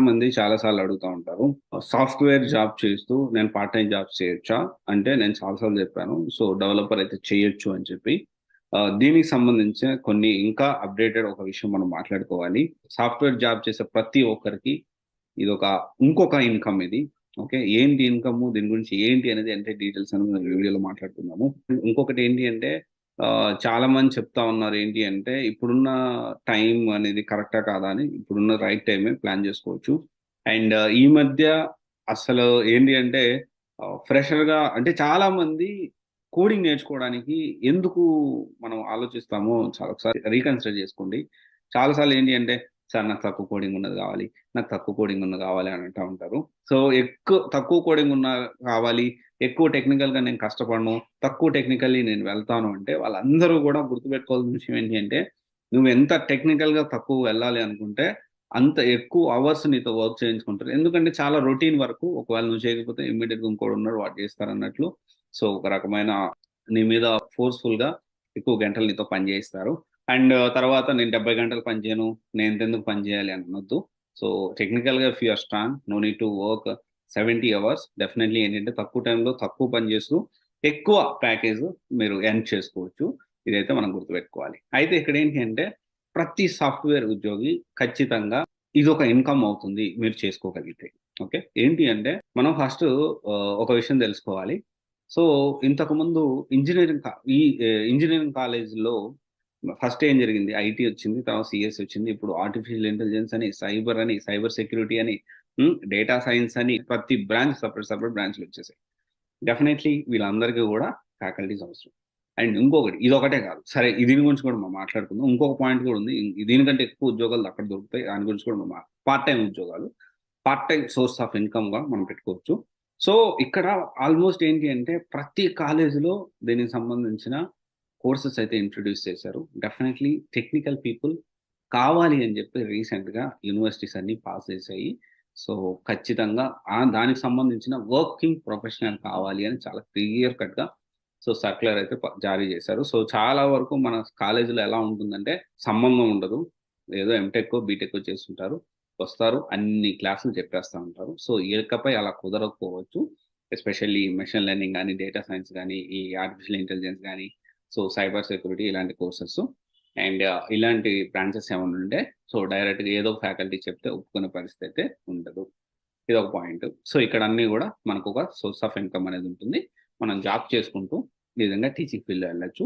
మంది చాలా సార్లు అడుగుతా ఉంటారు. సాఫ్ట్‌వేర్ జాబ్ చేస్తూ నేను పార్ట్ టైమ్ జాబ్స్ చేయొచ్చా? అంటే నేను చాలా సార్లు చెప్పాను. సో, డెవలపర్ అయితే చేయొచ్చు అని చెప్పి. దీనికి సంబంధించిన కొన్ని ఇంకా అప్‌డేటెడ్ ఒక విషయం మనం మాట్లాడుకోవాలి. సాఫ్ట్‌వేర్ జాబ్ చేసే ప్రతి ఒక్కరికి ఇదొక ఇంకొక ఇన్‌కమ్ ఇది. ఓకే. ఏంటి ఇన్‌కము? దీని గురించి ఏంటి అనేది అంటే డీటెయిల్స్ అనేది మనం వీడియోలో మాట్లాడుకుందాము. ఇంకొకటి ఏంటి అంటే చాలా మంది చెప్తా ఉన్నారు ఏంటి అంటే ఇప్పుడున్న టైం అనేది కరెక్టా కాదా అని. ఇప్పుడున్న రైట్ టైమే ప్లాన్ చేసుకోవచ్చు. అండ్ ఈ మధ్య అసలు ఏంటి అంటే ఫ్రెషర్‌గా అంటే చాలా మంది కోడింగ్ నేర్చుకోవడానికి ఎందుకు మనం ఆలోచిస్తామో చాలా ఒకసారి రీకన్సిడర్ చేసుకోండి. చాలా సార్లు ఏంటి అంటే సార్ నాకు తక్కువ కోడింగ్ ఉన్నది కావాలి. నాకు తక్కువ కోడింగ్ ఉన్నది కావాలి అని అంటా ఉంటారు. సో, తక్కువ కోడింగ్ ఉన్న కావాలి. ఎక్కువ టెక్నికల్‌గా నేను కష్టపడను. తక్కువ టెక్నికల్లీ నేను వెళ్తాను అంటే వాళ్ళందరూ కూడా గుర్తుపెట్టుకోవాల్సిన విషయం ఏంటి అంటే, నువ్వెంత టెక్నికల్‌గా తక్కువ వెళ్ళాలి అనుకుంటే, అంత ఎక్కువ అవర్స్ నీతో వర్క్ చేయించుకుంటారు. ఎందుకంటే చాలా రొటీన్ వర్కు. ఒకవేళ నువ్వు చేయకపోతే ఇమ్మీడియేట్‌గా ఇంకోడున్నాడు వాడు చేస్తారన్నట్లు. సో, ఒక రకమైన నీ మీద ఫోర్స్‌ఫుల్‌గా ఎక్కువ గంటలు నీతో పని చేయిస్తారు. అండ్ తర్వాత నేను 70 గంటలు పని చేయను. నేను ఇంతెందుకు పని చేయాలి అని అనొద్దు. సో, టెక్నికల్‌గా if you are strong no need to work 70 hours. Definitely ఏంటంటే తక్కువ టైంలో తక్కువ పని చేస్తూ ఎక్కువ ప్యాకేజ్ మీరు ఎర్న్ చేసుకోవచ్చు. ఇదైతే మనం గుర్తుపెట్టుకోవాలి. అయితే ఇక్కడేంటి అంటే ప్రతి సాఫ్ట్‌వేర్ ఉద్యోగి ఖచ్చితంగా ఇదొక ఇన్‌కమ్ అవుతుంది మీరు చేసుకోగలిగితే. ఓకే. ఏంటి అంటే మనం ఫస్టు ఒక విషయం తెలుసుకోవాలి. సో, ఇంతకుముందు ఇంజినీరింగ్ కా ఈ ఇంజినీరింగ్ కాలేజ్‌లో ఫస్ట్ ఏం జరిగింది? ఐటీ వచ్చింది. తర్వాత సీఎస్ వచ్చింది. ఇప్పుడు ఆర్టిఫిషియల్ ఇంటెలిజెన్స్ అని, సైబర్ అని, సైబర్ సెక్యూరిటీ అని, డేటా సైన్స్ అని ప్రతి బ్రాంచ్ సెపరేట్ బ్రాంచ్‌లొచ్చేసాయి. డెఫినైట్‌లీ వీళ్ళందరికీ గూడా ఫ్యాకల్టీస్ అవసరం. అండ్ ఇంకొకటి ఇదొకటే కాదు. సరే దీని గురించి కూడా మనం మాట్లాడుకుందాం. ఇంకొక పాయింట్ కూడా ఉంది. దీనికంటే ఎక్కువ ఉద్యోగాలు అక్కడ దొరుకుతాయి. దాని గురించి కూడా మనం పార్ట్ టైమ్ ఉద్యోగాలు. పార్ట్ టైమ్ సోర్స్ ఆఫ్ ఇన్‌కమ్‌గా మనం పెట్టుకోవచ్చు. సో, ఇక్కడ ఆల్‌మోస్ట్ ఏంటి అంటే ప్రతి కాలేజీలో దీనికి సంబంధించిన కోర్సెస్ అయితే ఇంట్రొడ్యూస్ చేశారు. డెఫినైట్‌లీ టెక్నికల్ పీపుల్ కావాలి అని చెప్పి రీసెంట్‌గా యూనివర్సిటీస్ అన్నీ పాస్ చేశాయి. సో, ఖచ్చితంగా దానికి సంబంధించిన వర్కింగ్ ప్రొఫెషనల్ కావాలి అని చాలా క్లియర్ కట్‌గా సో, సర్క్యులర్ అయితే జారీ చేశారు. సో, చాలా వరకు మన కాలేజీలో ఎలా ఉంటుందంటే సంబంధం ఉండదు. ఏదో ఎంటెక్కో, బీటెక్కో చేసుంటారు. వస్తారు అన్ని క్లాసులు చెప్పేస్తా ఉంటారు. సో, ఇకపై అలా కుదరకపోవచ్చు. ఎస్పెషల్లీ మెషిన్ లెర్నింగ్ గాని, డేటా సైన్స్ గాని, ఈ ఆర్టిఫిషియల్ ఇంటెలిజెన్స్ గాని, సో, సైబర్ సెక్యూరిటీ ఇలాంటి కోర్సెస్ అండ్ ఇలాంటి బ్రాంచెస్ ఏమన్నా ఉంటే సో, డైరెక్ట్‌గా ఏదో ఫ్యాకల్టీ చెప్తే ఒప్పుకునే పరిస్థితి అయితే ఉండదు. ఇదొక పాయింట్. సో, ఇక్కడ అన్నీ గూడా మనకొక సోర్స్ ఆఫ్ ఇన్‌కమ్ అనేది ఉంటుంది. మనం జాబ్ చేసుకుంటూ ఈ విధంగా టీచింగ్ ఫీల్డ్‌లో వెళ్ళొచ్చు.